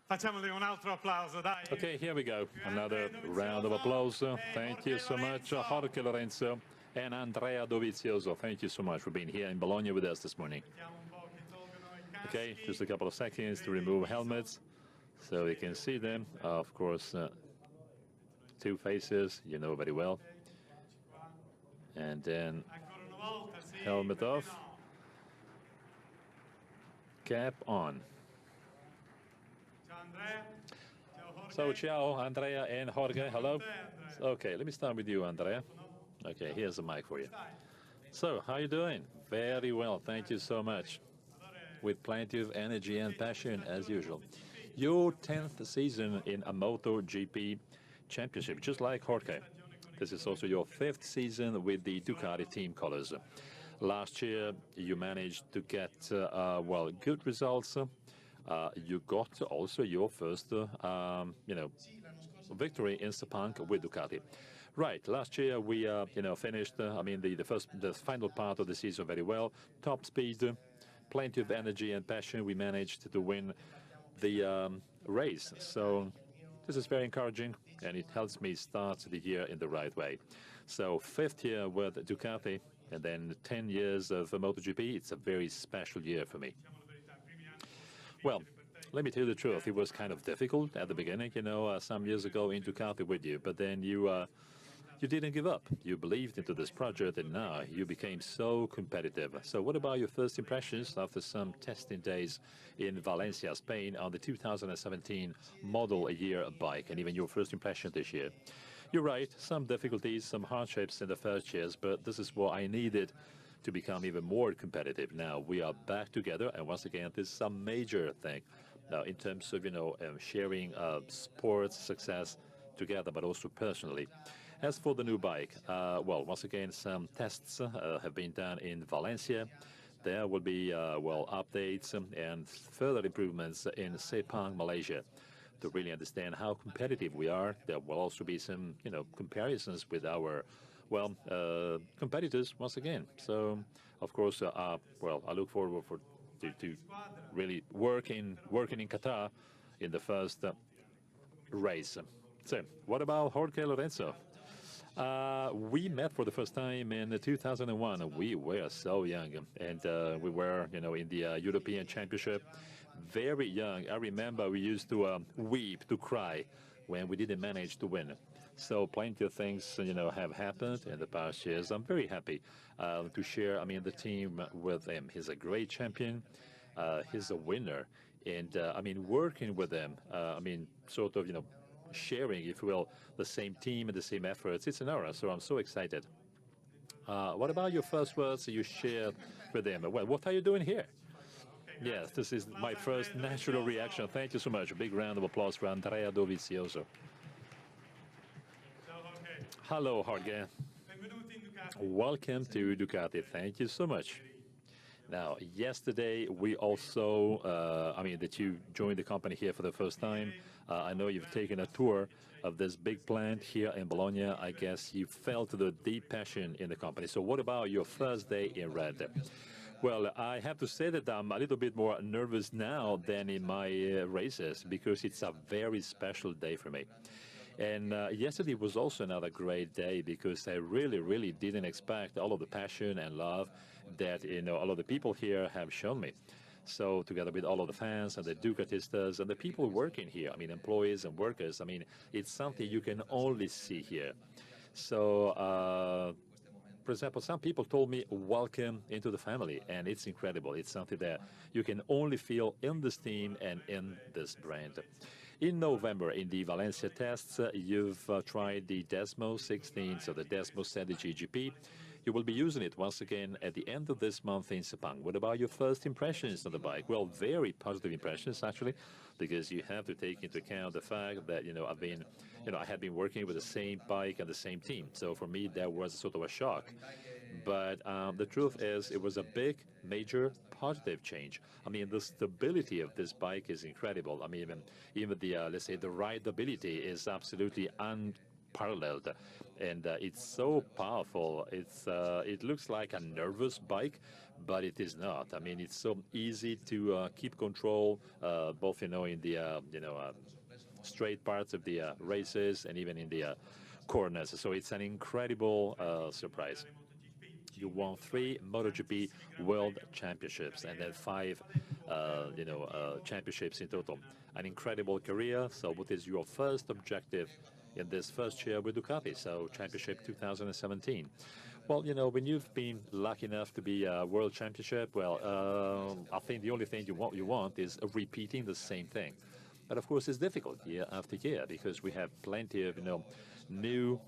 Facciamogli un altro applauso, dai. Okay, here we go. Another round of applause. Thank you so much, Jorge, Lorenzo, and Andrea Dovizioso. Thank you so much for being here in Bologna with us this morning. Okay, just a couple of seconds to remove helmets so you can see them. Of course, two faces, you know very well. And then helmet off, cap on. So, ciao, Andrea and Jorge. Hello. Okay, let me start with you, Andrea. Okay, here's the mic for you. So, how are you doing? Very well, thank you so much. With plenty of energy and passion, as usual. Your 10th season in a MotoGP championship, just like Jorge. This is also your 5th season with the Ducati team colors. Last year, you managed to get, well, good results. You got also your first, victory in Sepang with Ducati. Right, last year we, finished, the final part of the season very well. Top speed, plenty of energy and passion. We managed to win the race. So this is very encouraging, and it helps me start the year in the right way. So 5th year with Ducati, and then 10 years of MotoGP. It's a very special year for me. Well, let me tell you the truth. It was kind of difficult at the beginning, some years ago in Ducati with you. But then you didn't give up. You believed into this project, and now you became so competitive. So what about your first impressions after some testing days in Valencia, Spain, on the 2017 model year bike, and even your first impression this year? You're right, some difficulties, some hardships in the first years, but this is what I needed to become even more competitive. Now we are back together, and once again, this is a major thing. Now, in terms of, sharing sports success together, but also personally. As for the new bike, well, once again, some tests have been done in Valencia. There will be, updates and further improvements in Sepang, Malaysia, to really understand how competitive we are. There will also be some, comparisons with our, competitors once again. So, of course, I look forward to really working in Qatar in the first race. So, what about Jorge, Lorenzo? We met for the first time in 2001. We were so young, and we were, in the European Championship, very young. I remember we used to weep, to cry when we didn't manage to win. So plenty of things, have happened in the past years. I'm very happy to share, the team with him. He's a great champion. He's a winner. And, working with him, sharing, if you will, the same team and the same efforts. It's an honor, so I'm so excited. What about your first words you shared with him? Well, what are you doing here? Yes, this is my first natural reaction. Thank you so much. A big round of applause for Andrea Dovizioso. Hello, Jorge. Welcome to Ducati. Thank you so much. Now, yesterday we also, that you joined the company here for the first time. I know you've taken a tour of this big plant here in Bologna. I guess you felt the deep passion in the company. So what about your first day in Red? Well, I have to say that I'm a little bit more nervous now than in my races, because it's a very special day for me. And yesterday was also another great day, because I really, really didn't expect all of the passion and love that, all of the people here have shown me. So together with all of the fans and the Ducatistas and the people working here, employees and workers, it's something you can only see here. So, for example, some people told me, welcome into the family, and it's incredible. It's something that you can only feel in this team and in this brand. In November, in the Valencia tests, you've tried the Desmo 16, so the Desmosedici GP. You will be using it once again at the end of this month in Sepang. What about your first impressions on the bike? Well, very positive impressions, actually, because you have to take into account the fact that, I had been working with the same bike and the same team. So for me, that was sort of a shock. But the truth is, it was a big, major, positive change. The stability of this bike is incredible. Even the, let's say, the rideability is absolutely unparalleled. and it's so powerful. It looks like a nervous bike, but it is not. I mean, it's so easy to keep control, both in the straight parts of the races and even in the corners. So it's an incredible surprise. You won 3 MotoGP World Championships and then 5, championships in total. An incredible career. So what is your first objective in this first year with Ducati? So Championship 2017. Well, when you've been lucky enough to be a World Championship, well, I think the only thing you want is repeating the same thing. But of course, it's difficult year after year because we have plenty of, new,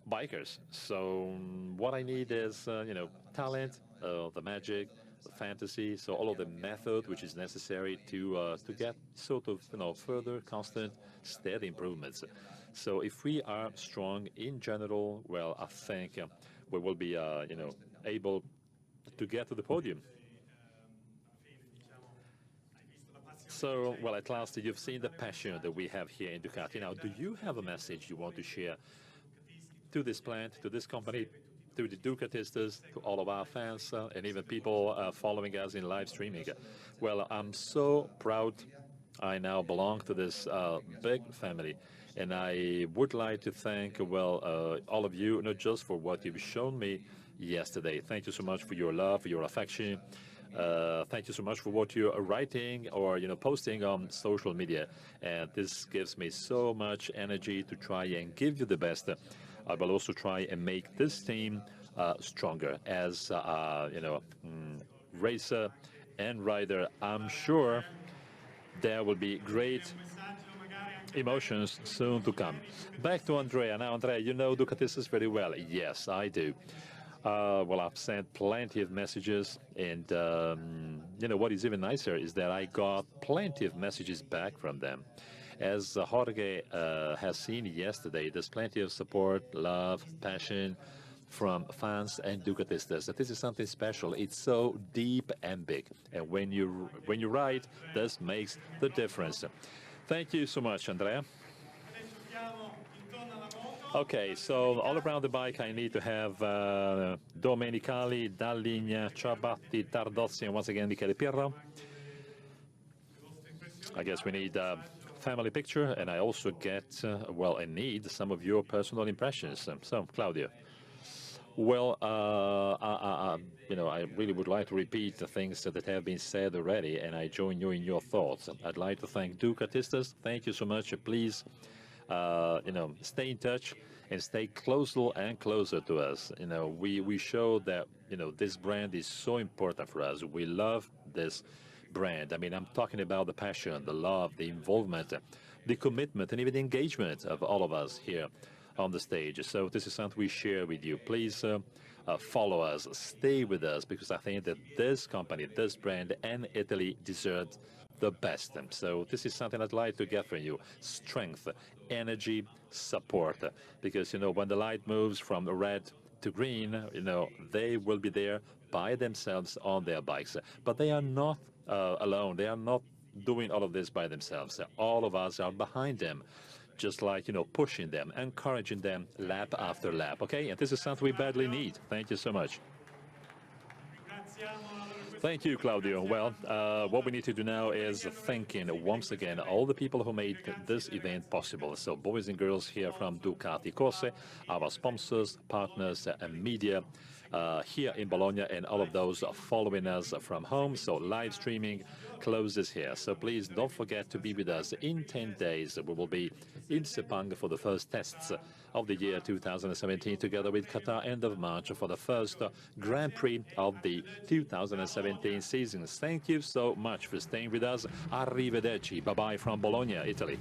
bikers. So what I need is, talent, the magic, the fantasy, so all of the method which is necessary to get sort of, further, constant, steady improvements. So if we are strong in general, well, I think we will be, able to get to the podium. So, well, at last, you've seen the passion that we have here in Ducati. Now, do you have a message you want to share to this plant, to this company, to the Ducatistas, to all of our fans, and even people following us in live streaming? Well, I'm so proud I now belong to this big family. And I would like to thank, all of you, not just for what you've shown me yesterday. Thank you so much for your love, for your affection. Thank you so much for what you're writing or posting on social media, and this gives me so much energy to try and give you the best. I will also try and make this team stronger as racer and rider. I'm sure there will be great emotions soon to come. Back to Andrea. Now, Andrea, you know Ducatistas very well. Yes, I do. Well, I've sent plenty of messages, and what is even nicer is that I got plenty of messages back from them. As Jorge has seen yesterday, there's plenty of support, love, passion from fans and Ducatistas. This is something special. It's so deep and big, and when you ride, this makes the difference. Thank you so much, Andrea. Okay, so all around the bike, I need to have Domenicali, Dall'Igna, Ciabatti, Tardozzi, and once again, Michele Pirro. I guess we need a family picture, and I also get, I need some of your personal impressions. So, Claudio. Well, I really would like to repeat the things that have been said already, and I join you in your thoughts. I'd like to thank Ducatistas. Thank you so much. Please, stay in touch and stay closer and closer to us. We show that, this brand is so important for us. We love this brand. I mean, I'm talking about the passion, the love, the involvement, the commitment, and even the engagement of all of us here on the stage. So this is something we share with you. Please follow us, stay with us, because I think that this company, this brand, and Italy deserve the best. So this is something I'd like to get from you: strength, energy, support. Because when the light moves from red to green, they will be there by themselves on their bikes. But they are not alone. They are not doing all of this by themselves. All of us are behind them, just like, pushing them, encouraging them lap after lap, okay? And this is something we badly need. Thank you so much. Thank you, Claudio. Well, what we need to do now is thanking once again all the people who made this event possible. So boys and girls here from Ducati Corse, our sponsors, partners, and media here in Bologna, and all of those following us from home. So live streaming closes here. So please don't forget to be with us in 10 days. We will be in Sepang for the first tests of the year 2017, together with Qatar end of March for the first Grand Prix of the 2017 season. Thank you so much for staying with us. Arrivederci. Bye-bye from Bologna, Italy.